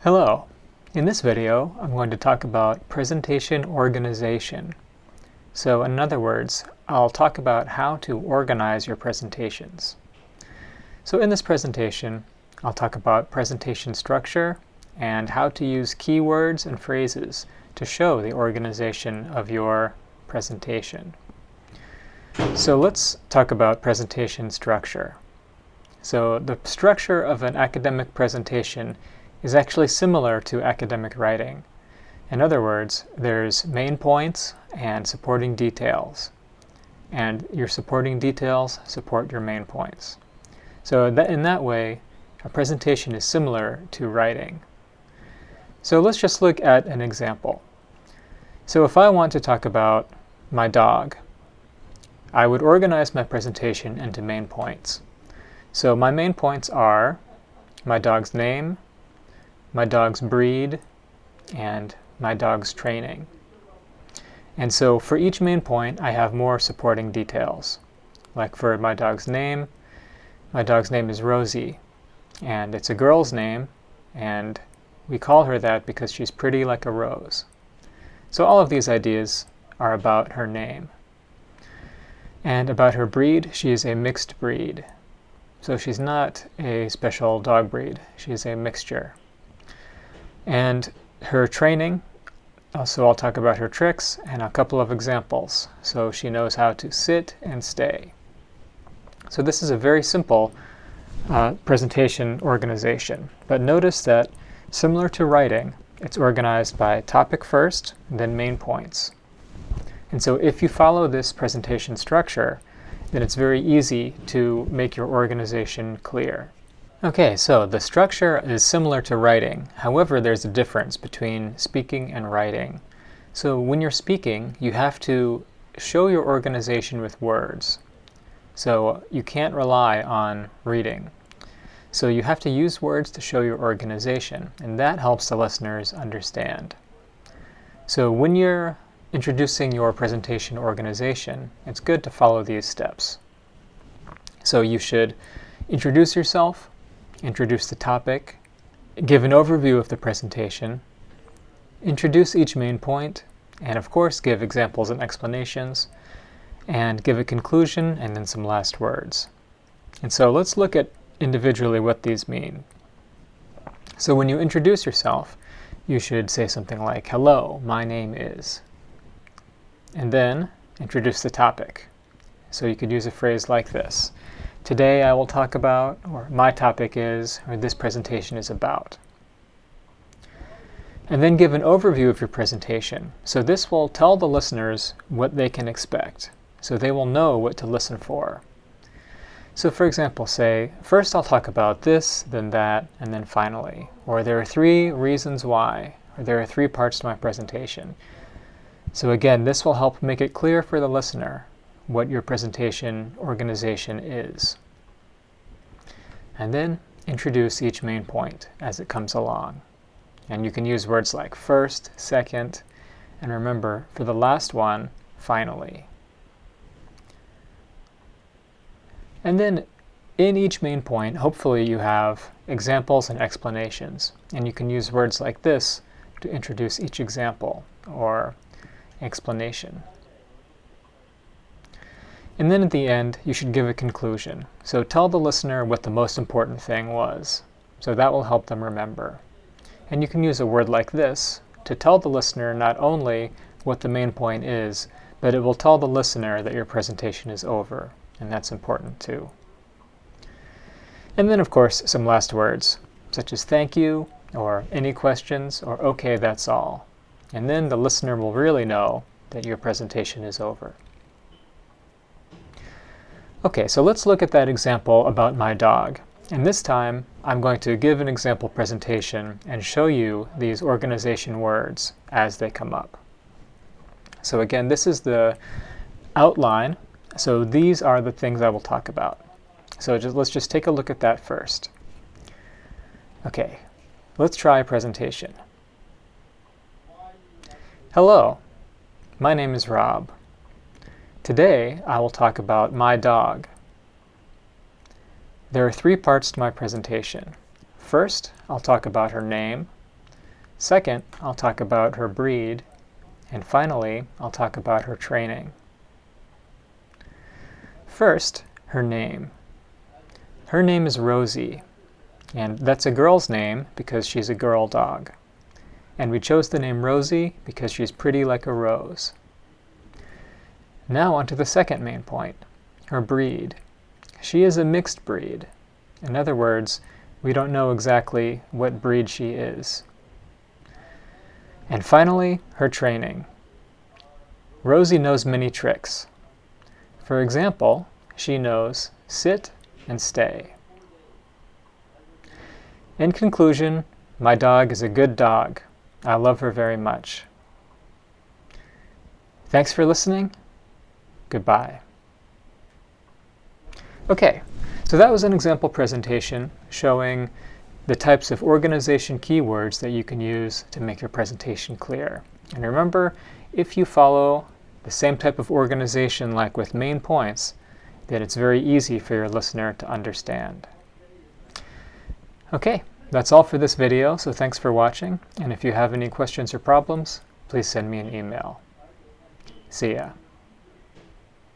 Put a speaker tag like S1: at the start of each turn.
S1: Hello. In this video, I'm going to talk about presentation organization. So in other words, I'll talk about how to organize your presentations. So in this presentation, I'll talk about presentation structure and how to use keywords and phrases to show the organization of your presentation. So let's talk about presentation structure. So the structure of an academic presentation is actually similar to academic writing. In other words, there's main points and supporting details. And your supporting details support your main points. So in that way, a presentation is similar to writing. So let's just look at an example. So if I want to talk about my dog, I would organize my presentation into main points. So my main points are my dog's name, my dog's breed, and my dog's training. And so for each main point, I have more supporting details. Like for my dog's name is Rosie, and it's a girl's name, and we call her that because she's pretty like a rose. So all of these ideas are about her name. And about her breed, she is a mixed breed. So she's not a special dog breed, she's a mixture. And her training, so I'll talk about her tricks and a couple of examples. So she knows how to sit and stay. So this is a very simple presentation organization. But notice that similar to writing, it's organized by topic first, then main points. And so if you follow this presentation structure, then it's very easy to make your organization clear. Okay, so the structure is similar to writing. However, there's a difference between speaking and writing. So when you're speaking, you have to show your organization with words. So you can't rely on reading. So you have to use words to show your organization, and that helps the listeners understand. So when you're introducing your presentation organization, it's good to follow these steps. So you should introduce yourself, introduce the topic, give an overview of the presentation, introduce each main point, and of course give examples and explanations, and give a conclusion and then some last words. And so let's look at individually what these mean. So when you introduce yourself, you should say something like, "Hello, my name is," and then introduce the topic. So you could use a phrase like this: "Today I will talk about," or "my topic is," or "this presentation is about." And then give an overview of your presentation. So this will tell the listeners what they can expect, so they will know what to listen for. So for example, say, "First I'll talk about this, then that, and then finally." Or "There are 3 reasons why," or "There are 3 parts to my presentation." So again, this will help make it clear for the listener what your presentation organization is. And then introduce each main point as it comes along. And you can use words like first, second, and remember, for the last one, finally. And then in each main point, hopefully you have examples and explanations. And you can use words like this to introduce each example or explanation. And then at the end, you should give a conclusion. So tell the listener what the most important thing was. So that will help them remember. And you can use a word like this to tell the listener not only what the main point is, but it will tell the listener that your presentation is over. And that's important too. And then of course, some last words, such as "thank you," or "any questions," or "okay, that's all." And then the listener will really know that your presentation is over. Okay, so let's look at that example about my dog. And this time, I'm going to give an example presentation and show you these organization words as they come up. So again, this is the outline. So these are the things I will talk about. So let's just take a look at that first. Okay, let's try a presentation. Hello, my name is Rob. Today, I will talk about my dog. There are 3 parts to my presentation. First, I'll talk about her name, Second, I'll talk about her breed. And finally, I'll talk about her training. First, her name. Her name is Rosie, and that's a girl's name because she's a girl dog. And we chose the name Rosie because she's pretty like a rose. Now on to the second main point, her breed. She is a mixed breed. In other words, we don't know exactly what breed she is. And finally, her training. Rosie knows many tricks. For example, she knows sit and stay. In conclusion, my dog is a good dog. I love her very much. Thanks for listening. Goodbye. Okay, so that was an example presentation showing the types of organization keywords that you can use to make your presentation clear. And remember, if you follow the same type of organization like with main points, then it's very easy for your listener to understand. Okay, that's all for this video, so thanks for watching, and if you have any questions or problems, please send me an email. See ya.